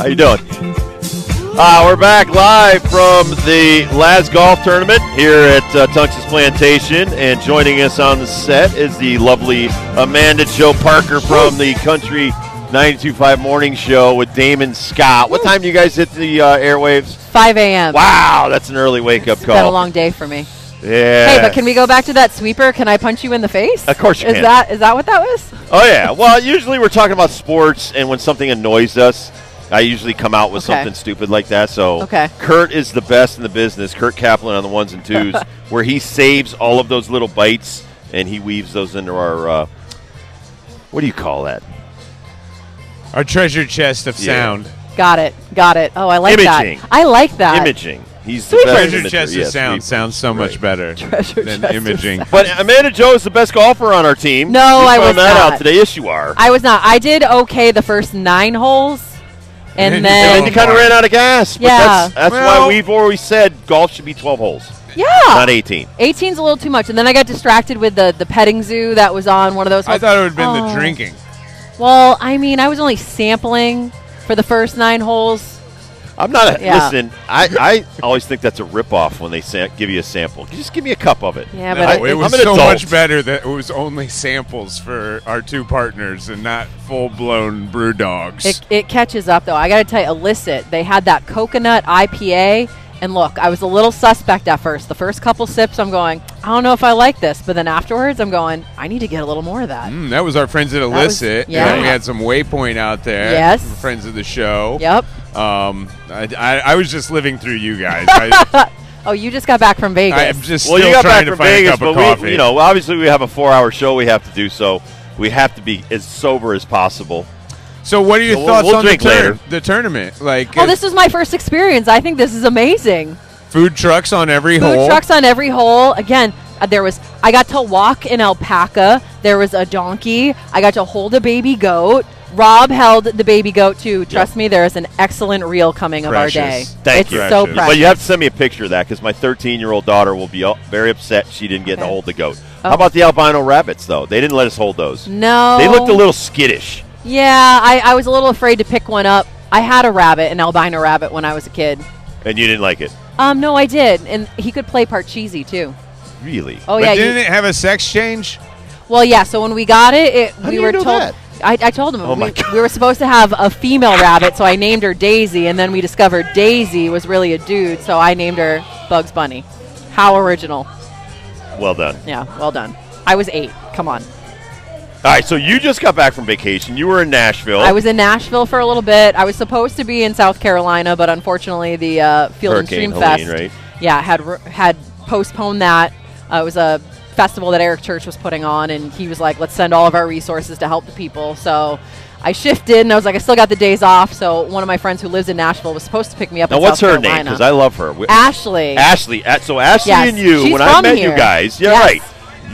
How you doing? We're back live from the LAZ Golf Tournament here at Tunx's Plantation, and joining us on the set is the lovely Amanda Jo Parker from the Country 92.5 Morning Show with Damon Scott. What time do you guys hit the airwaves? 5 a.m. Wow, that's an early wake-up call. It's been a long day for me. Yeah. Hey, but can we go back to that sweeper? Can I punch you in the face? Of course you can. Is that what that was? Oh, yeah. Well, usually we're talking about sports, and when something annoys us, I usually come out with something stupid like that. So Kurt is the best in the business, Kurt Kaplan on the ones and twos, where he saves all of those little bites, and he weaves those into our, what do you call that? Our treasure chest of sound. Got it. Oh, I like Imaging. that. I like that. Imaging. He's the best. Treasure chest of sound sounds so much better than imaging. But Amanda Jo is the best golfer on our team. No, I was that not. out today. Yes, you are. I was not. I did okay the first 9 holes. And then you kind of ran out of gas. But yeah. That's why we've always said golf should be 12 holes. Yeah. Not 18. 18's a little too much. And then I got distracted with the petting zoo that was on one of those holes. I thought it would have been the drinking. Well, I mean, I was only sampling for the first 9 holes. I'm not listen, I always think that's a ripoff when they give you a sample. Just give me a cup of it. Yeah, but it was so much better that it was only samples for our 2 partners and not full-blown brew dogs. It catches up, though. I got to tell you, Illicit, they had that coconut IPA. And look, I was a little suspect at first. The first couple sips, I'm going, I don't know if I like this. But then afterwards, I'm going, I need to get a little more of that. That was our friends at Illicit. Yeah. And we had some Waypoint out there. Yes. Friends of the show. Yep. I was just living through you guys. Oh, you just got back from Vegas. I'm just you got trying back from to find Vegas, a cup of but coffee. obviously we have a 4-hour show we have to do, so we have to be as sober as possible. So what are your thoughts on the tournament? Oh, this was my first experience. I think this is amazing. Food trucks on every hole. Food trucks on every hole. Again, I got to walk an alpaca. There was a donkey. I got to hold a baby goat. Rob held the baby goat, too. Trust me, there is an excellent reel coming of our day. Thank you. It's so precious. But you have to send me a picture of that because my 13-year-old daughter will be very upset she didn't get to hold the goat. How about the albino rabbits, though? They didn't let us hold those. No. They looked a little skittish. Yeah, I was a little afraid to pick one up. I had a rabbit, an albino rabbit, when I was a kid. And you didn't like it? No, I did. And he could play Parcheesi, too. Really? Oh, but yeah. Didn't it have a sex change? Well, yeah. So when we got it, we were told. That? I told him Oh we were supposed to have a female rabbit, so I named her Daisy, and then we discovered Daisy was really a dude, so I named her Bugs Bunny. How original. Well done. Yeah, well done. I was 8. Come on. All right, so you just got back from vacation. You were in Nashville. I was in Nashville for a little bit. I was supposed to be in South Carolina, but unfortunately the Field and Stream Fest had postponed that. It was a festival that Eric Church was putting on, and he was like, let's send all of our resources to help the people. So I shifted, and I was like, I still got the days off. So one of my friends who lives in Nashville was supposed to pick me up in South Carolina. Now, what's her name? Because I love her. Ashley. So Ashley and you, when I met you guys, right.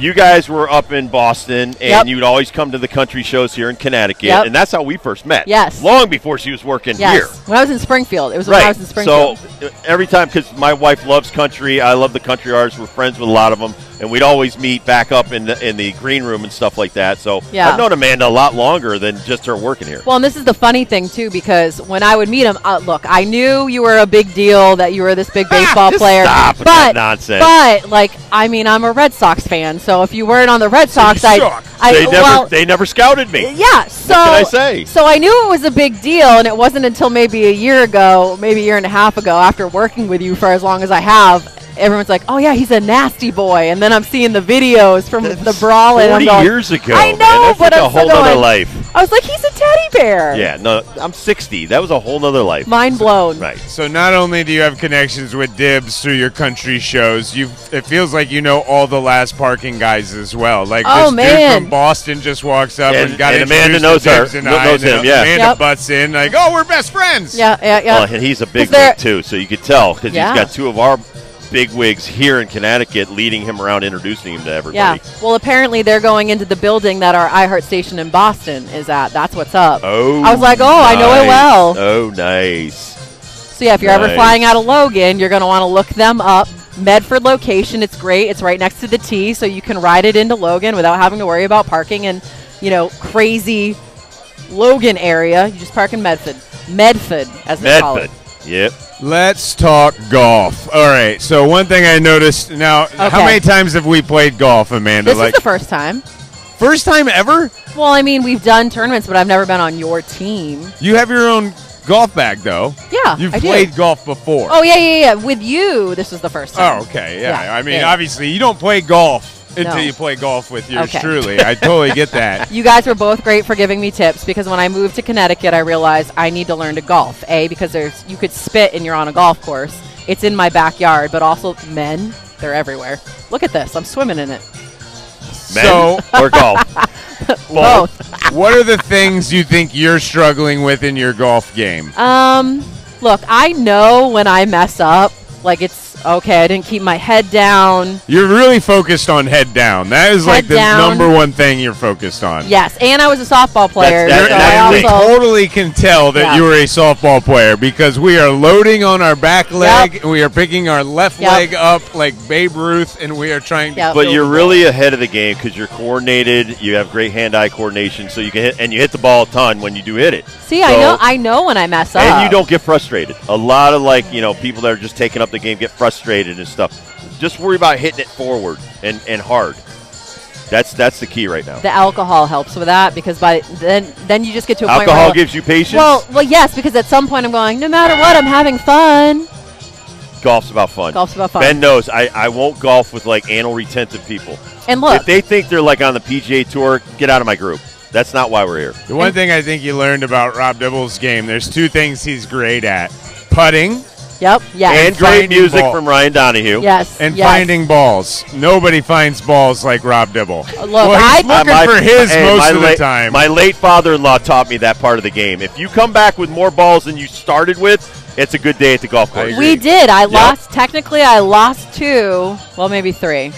You guys were up in Boston, and you would always come to the country shows here in Connecticut, and that's how we first met. Yes. Long before she was working here. When I was in Springfield. It was when I was in Springfield. So every time, because my wife loves country, I love the country artists. We're friends with a lot of them, and we'd always meet back up in the green room and stuff like that. So I've known Amanda a lot longer than just her working here. Well, and this is the funny thing, too, because when I would meet him, look, I knew you were a big deal, that you were this big baseball player. Stop with that nonsense. But, like, I mean, I'm a Red Sox fan, so if you weren't on the Red Sox, they never scouted me. Yeah, so what can I say? So I knew it was a big deal, and it wasn't until maybe a year ago, maybe a year and a half ago, after working with you for as long as I have, everyone's like, oh, yeah, he's a nasty boy. And then I'm seeing the videos from the brawl. 40 years ago. I know, man. That's but like a whole other life. I was like, he's a teddy bear. Yeah, no, I'm 60. That was a whole other life. Mind blown. Right. So not only do you have connections with Dibs through your country shows, it feels like you know all the last parking guys as well. Like this dude from Boston just walks up and got Amanda knows her. Knows him, yeah. Amanda butts in like, oh, we're best friends. Yeah. Well, and he's a big wig, too, so you could tell because he's got 2 of our big wigs here in Connecticut leading him around, introducing him to everybody. Yeah. Well, apparently they're going into the building that our iHeart station in Boston is at. That's what's up. Oh, I was like, I know it well. Oh, nice. So, yeah, if you're ever flying out of Logan, you're going to want to look them up. Medford location, it's great. It's right next to the T, so you can ride it into Logan without having to worry about parking in, crazy Logan area. You just park in Medford. Medford, as they call it. Yep. Let's talk golf. All right. So one thing I noticed now, how many times have we played golf, Amanda? This is the first time. First time ever? Well, I mean, we've done tournaments, but I've never been on your team. You have your own golf bag, though. Yeah, You've played golf before. Oh, yeah. With you, this was the first time. Oh, okay. Yeah. I mean, obviously, you don't play golf until you play golf with yours truly. I totally get that. You guys were both great for giving me tips because when I moved to Connecticut, I realized I need to learn to golf. Because you could spit and you're on a golf course. It's in my backyard, but also men, they're everywhere. Look at this. I'm swimming in it. Men or golf? Both. What are the things you think you're struggling with in your golf game? Look, I know when I mess up, like it's okay, I didn't keep my head down. You're really focused on head down. That is like the number one thing you're focused on. Yes, and I was a softball player. We totally can tell that you were a softball player because we are loading on our back leg, and we are picking our left leg up like Babe Ruth, and we are trying to But you're really ahead of the game because you're coordinated, you have great hand-eye coordination, so you can hit, and you hit the ball a ton when you do hit it. See, I know when I mess up. And you don't get frustrated. A lot of people that are just taking up the game get frustrated and stuff. Just worry about hitting it forward and hard. That's the key right now. The alcohol helps with that because then you just get to a point where alcohol gives you patience. Well, yes, because at some point I'm going, no matter what, I'm having fun. Golf's about fun. Golf's about fun. Ben knows I won't golf with like anal retentive people. And look, if they think they're like on the PGA Tour, get out of my group. That's not why we're here. The one thing I think you learned about Rob Dibble's game, there's two things he's great at: putting. Yep. Yes. And great music from Ryan Donahue. Yes. And finding balls. Nobody finds balls like Rob Dibble. Look, he's looking for his most of the time. My late father-in-law taught me that part of the game. If you come back with more balls than you started with, it's a good day at the golf course. We did. I lost. Technically, I lost 2. Well, maybe 3.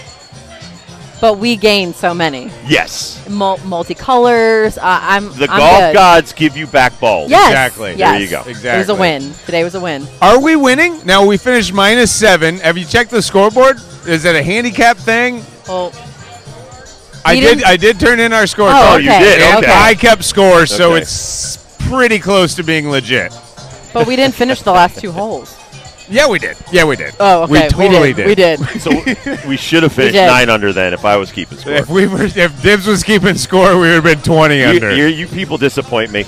But we gained so many. Yes. Multicolors. I'm golf good. gods give you back balls. Yes. Exactly. Yes. There you go. Exactly. It was a win. Today was a win. Are we winning? Now we finished -7. Have you checked the scoreboard? Is it a handicap thing? Well, I did turn in our scorecard. Oh, okay. You did. Okay. I kept score, so it's pretty close to being legit. But we didn't finish the last 2 holes. Yeah, we did. Oh, okay. We totally did. We did. So we should have finished 9 under then if I was keeping score. If Dibs was keeping score, we would have been 20 under. You people disappoint me.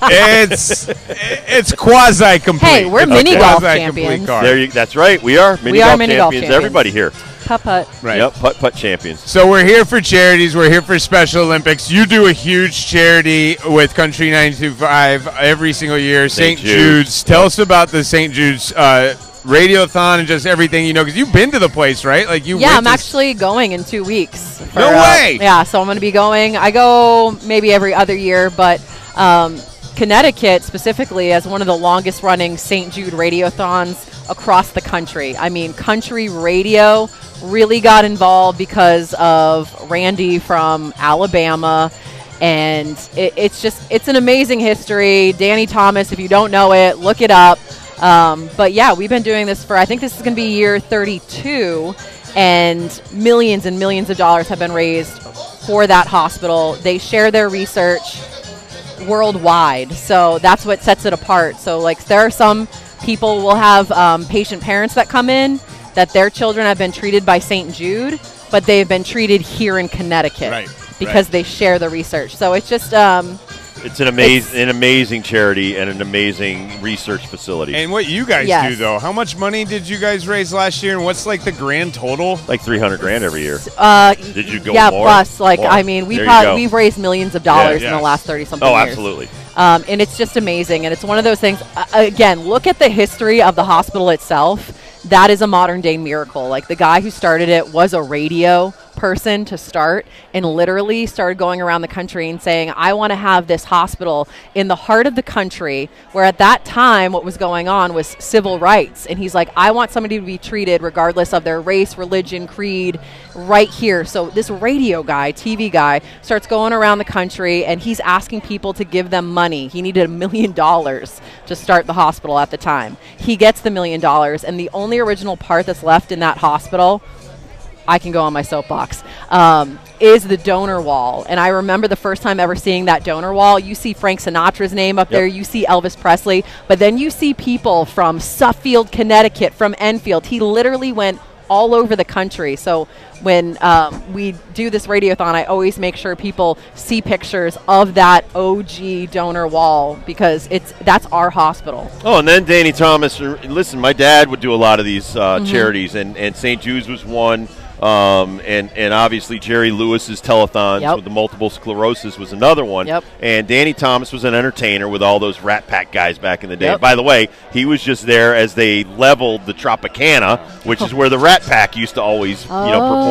It's quasi complete. Hey, we're mini golf champions. That's right. We are mini golf champions. Everybody here. Putt-putt. Right. Yep, putt-putt champions. So we're here for charities. We're here for Special Olympics. You do a huge charity with Country 92.5 every single year. St. Jude's. Tell us about the St. Jude's Radiothon and just everything, because you've been to the place, right? I'm actually going in 2 weeks. No way! Yeah, so I'm going to be going. I go maybe every other year, but Connecticut specifically has one of the longest running St. Jude Radiothons across the country. I mean, country radio really got involved because of Randy from Alabama, and it's an amazing history. Danny Thomas, if you don't know it, look it up. But yeah, we've been doing this I think this is going to be year 32, and millions of dollars have been raised for that hospital. They share their research worldwide, so that's what sets it apart. So there are some people will have patient parents that come in that their children have been treated by St. Jude, but they've been treated here in Connecticut because they share the research. So it's just it's an amazing charity and an amazing research facility. And what you guys do, though, how much money did you guys raise last year, and what's the grand total? Like $300,000 every year. Did you go more? Yeah, plus more. I mean, we've raised millions of dollars in the last 30-something years. Oh, absolutely. And it's just amazing, and it's one of those things. Again, look at the history of the hospital itself. That is a modern-day miracle. The guy who started it was a radio person to start and literally started going around the country and saying, I want to have this hospital in the heart of the country, where at that time what was going on was civil rights. And he's like, I want somebody to be treated regardless of their race, religion, creed, right here. So this radio guy, TV guy, starts going around the country, and he's asking people to give them money. He needed $1 million to start the hospital at the time. He gets the $1 million, and the only original part that's left in that hospital, I can go on my soapbox, is the donor wall. And I remember the first time ever seeing that donor wall. You see Frank Sinatra's name up there. You see Elvis Presley. But then you see people from Suffield, Connecticut, from Enfield. He literally went all over the country. So when we do this radiothon, I always make sure people see pictures of that OG donor wall, because that's our hospital. Oh, and then Danny Thomas. Listen, my dad would do a lot of these charities, and St. Jude's was one. And obviously Jerry Lewis's telethons with the multiple sclerosis was another one. And Danny Thomas was an entertainer with all those Rat Pack guys back in the day. By the way, he was just there as they leveled the Tropicana, which is where the Rat Pack used to always perform.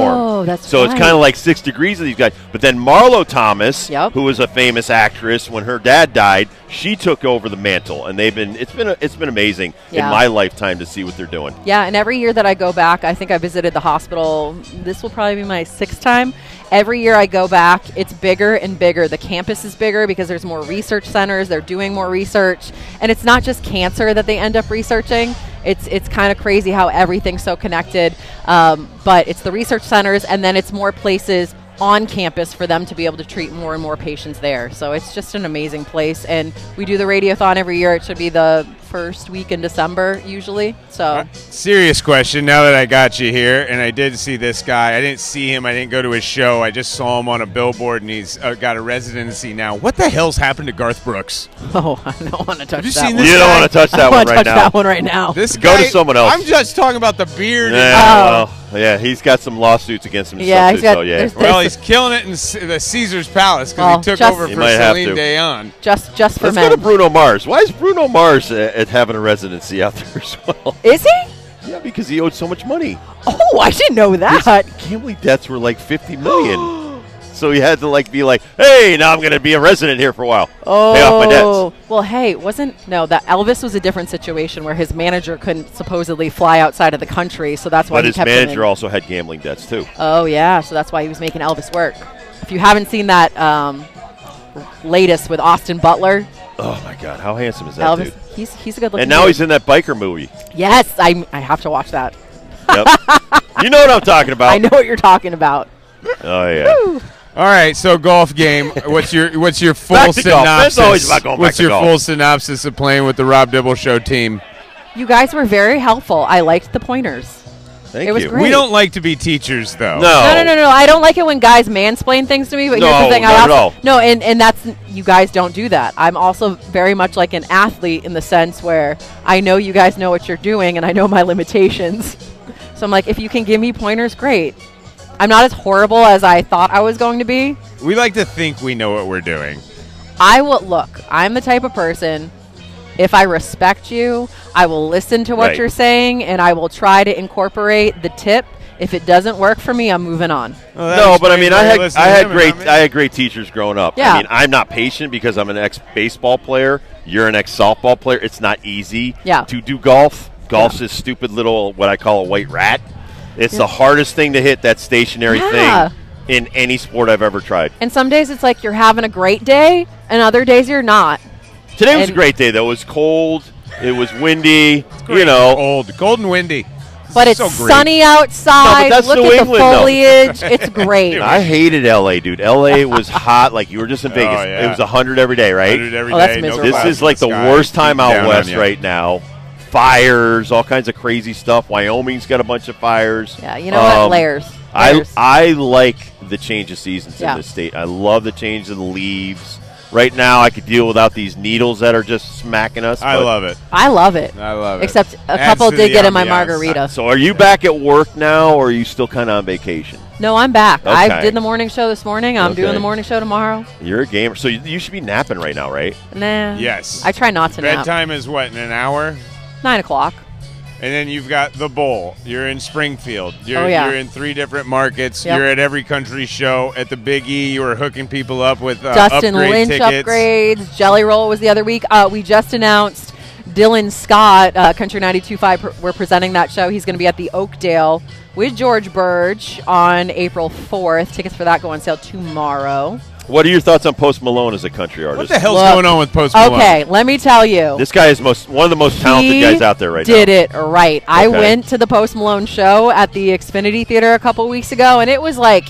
That's so it's kind of like 6 degrees of these guys. But then Marlo Thomas, who was a famous actress, when her dad died, she took over the mantle, and it's been amazing in my lifetime to see what they're doing. Yeah, and every year that I go back, I think I visited the hospital. This will probably be my 6th time. Every year I go back, it's bigger and bigger. The campus is bigger because there's more research centers. They're doing more research, and it's not just cancer that they end up researching. It's kind of crazy how everything's so connected. But it's the research centers, and then it's more places on campus for them to be able to treat more and more patients there. So it's just an amazing place, and we do the radiothon every year. It should be the first week in December usually. So serious question now that I got you here, and I did see this guy. I didn't see him, I didn't go to his show, I just saw him on a billboard, and he's got a residency now. What the hell's happened to Garth Brooks? Oh, I don't want to touch that one. You don't want to touch that one right now. That one right now. This go guy, to someone else. I'm just talking about the beard. Yeah, he's got some lawsuits against him. Yeah, well, he's killing it in the Caesar's Palace because he took over for Celine Dion. Just for Let's men. go to Bruno Mars. Why is Bruno Mars having a residency out there as well? Is he? Yeah, because he owed so much money. Oh, I didn't know that. His gambling debts were like $50 million. So he had to be like, hey, now I'm going to be a resident here for a while. Oh, pay off my debts. Well, hey, that Elvis was a different situation where his manager couldn't supposedly fly outside of the country, so that's why he kept him in. But his manager also had gambling debts too. Oh yeah, so that's why he was making Elvis work. If you haven't seen that latest with Austin Butler. Oh my God, how handsome is that Elvis, dude? He's a good looking. And now dude. He's in that biker movie. Yes, I have to watch that. Yep. You know what I'm talking about. I know what you're talking about. Oh yeah. Woo. All right, so golf game. What's your full synopsis? What's your full synopsis of playing with the Rob Dibble Show team? You guys were very helpful. I liked the pointers. Thank you. Was great. We don't like to be teachers, though. No. I don't like it when guys mansplain things to me. But here's the thing. And that's, you guys don't do that. I'm also very much like an athlete in the sense where I know you guys know what you're doing, and I know my limitations. So I'm like, if you can give me pointers, great. I'm not as horrible as I thought I was going to be. We like to think we know what we're doing. I'm the type of person, if I respect you, I will listen to what you're saying, and I will try to incorporate the tip. If it doesn't work for me, I'm moving on. No, but I mean, I had great teachers growing up. Yeah. I mean, I'm not patient because I'm an ex-baseball player. You're an ex-softball player. It's not easy to do golf. Golf's this stupid little, what I call a white rat. It's the hardest thing to hit, that stationary thing, in any sport I've ever tried. And some days it's like you're having a great day, and other days you're not. Today was a great day, though. It was cold. It was windy. Cold and windy. But it's sunny outside. No, but that's Look New at England, the foliage. It's great. I hated L.A., dude. L.A. was hot like you were just in Vegas. It was 100 every day, right? 100 every day. That's miserable. This is like the worst time out west right now. Fires, all kinds of crazy stuff. Wyoming's got a bunch of fires. Yeah, you know what? Layers. I like the change of seasons in this state. I love the change of the leaves. Right now, I could deal without these needles that are just smacking us. I love it. I love it. Except a couple did get in my margarita. So are you back at work now, or are you still kind of on vacation? No, I'm back. Okay. I did the morning show this morning. I'm doing the morning show tomorrow. You're a gamer. So you should be napping right now, right? Nah. Yes. I try not to nap. Bedtime is what, in an hour? 9 o'clock. And then you've got the Bowl. You're in Springfield. You're in 3 different markets. Yep. You're at every country show. At the Big E, you were hooking people up with Dustin Lynch tickets. Upgrades. Jelly Roll was the other week. We just announced Dylan Scott, Country 92.5. We're presenting that show. He's going to be at the Oakdale with George Burge on April 4th. Tickets for that go on sale tomorrow. What are your thoughts on Post Malone as a country artist? What the hell's going on with Post Malone? Okay, let me tell you. This guy is one of the most talented guys out there right now. He did it right. Okay. I went to the Post Malone show at the Xfinity Theater a couple weeks ago, and it was like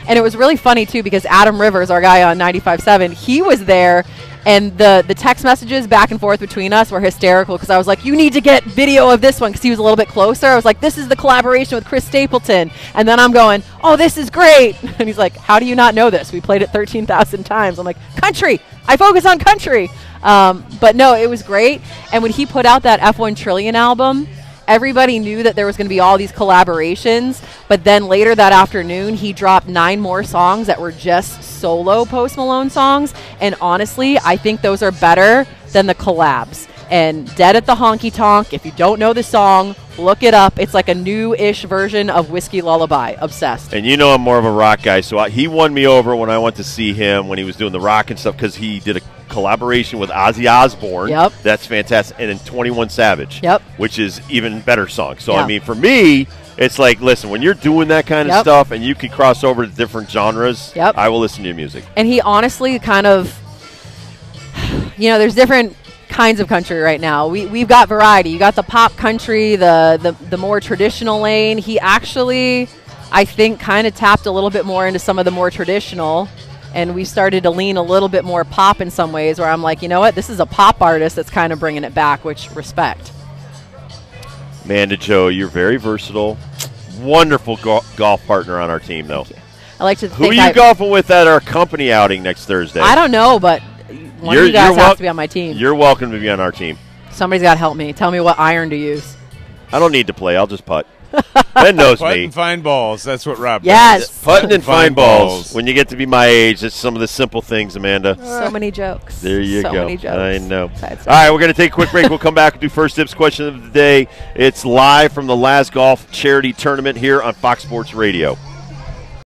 And it was really funny, too, because Adam Rivers, our guy on 95.7, he was there. And the text messages back and forth between us were hysterical because I was like, you need to get video of this one because he was a little bit closer. I was like, this is the collaboration with Chris Stapleton. And then I'm going, oh, this is great. And he's like, how do you not know this? We played it 13,000 times. I'm like, country. I focus on country. But no, it was great. And when he put out that F1 Trillion album, everybody knew that there was going to be all these collaborations, but then later that afternoon, he dropped 9 more songs that were just solo Post Malone songs, and honestly, I think those are better than the collabs. And Dead at the Honky Tonk, if you don't know the song, look it up. It's like a new-ish version of Whiskey Lullaby. Obsessed. And you know I'm more of a rock guy, so he won me over when I went to see him when he was doing the rock and stuff because he did a collaboration with Ozzy Osbourne. Yep. That's fantastic. And then 21 Savage. Yep. Which is even better song. So, I mean, for me, it's like, listen, when you're doing that kind of stuff and you can cross over to different genres, I will listen to your music. And he honestly kind of, there's different kinds of country right now. We've got variety. You got the pop country, the more traditional lane. He actually, I think, kind of tapped a little bit more into some of the more traditional, and we started to lean a little bit more pop in some ways where I'm like, you know what, this is a pop artist that's kind of bringing it back, which respect. Amanda Jo, you're very versatile. Wonderful golf partner on our team, though. I like to think Who are you golfing with at our company outing next Thursday? I don't know, but one of you guys has to be on my team. You're welcome to be on our team. Somebody's got to help me. Tell me what iron to use. I don't need to play. I'll just putt. Ben knows Putt me. and find balls. That's what Rob does. does. Putting and find balls. When you get to be my age, it's some of the simple things, Amanda. So many jokes. There you go. So many jokes. I know. All right, we're going to take a quick break. We'll come back and do First Tips question of the day. It's live from the LAZ Golf Charity Tournament here on Fox Sports Radio.